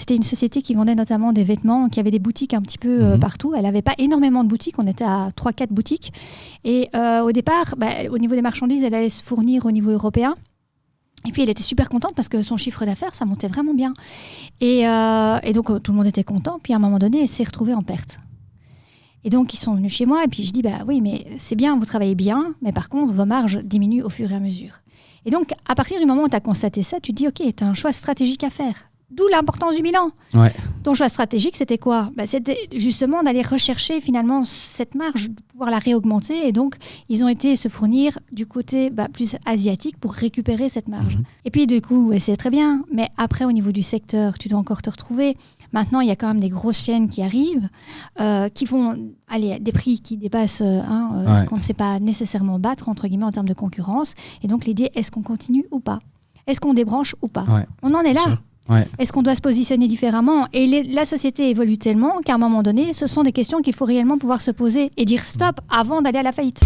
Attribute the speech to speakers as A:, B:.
A: c'était une société qui vendait notamment des vêtements, qui avait des boutiques un petit peu partout. Elle n'avait pas énormément de boutiques, on était à 3-4 boutiques. Et au départ, au niveau des marchandises, elle allait se fournir au niveau européen. Et puis elle était super contente parce que son chiffre d'affaires, ça montait vraiment bien. Et donc tout le monde était content. Puis à un moment donné, elle s'est retrouvée en perte. Et donc ils sont venus chez moi et puis je dis oui, mais c'est bien, vous travaillez bien, mais par contre vos marges diminuent au fur et à mesure. Et donc à partir du moment où tu as constaté ça, tu te dis ok, tu as un choix stratégique à faire. D'où l'importance du bilan.
B: Ouais.
A: Ton choix stratégique, c'était quoi ? C'était justement d'aller rechercher finalement cette marge, de pouvoir la réaugmenter. Et donc, ils ont été se fournir du côté plus asiatique pour récupérer cette marge. Et puis, du coup, c'est très bien. Mais après, au niveau du secteur, tu dois encore te retrouver. Maintenant, il y a quand même des grosses chaînes qui arrivent, qui vont aller des prix qui dépassent qu'on ne sait pas nécessairement battre, entre guillemets, en termes de concurrence. Et donc, l'idée, est-ce qu'on continue ou pas ? Est-ce qu'on débranche ou pas ? On en est là.
B: Ouais.
A: Est-ce qu'on doit se positionner différemment ? Et la société évolue tellement qu'à un moment donné, ce sont des questions qu'il faut réellement pouvoir se poser et dire stop avant d'aller à la faillite.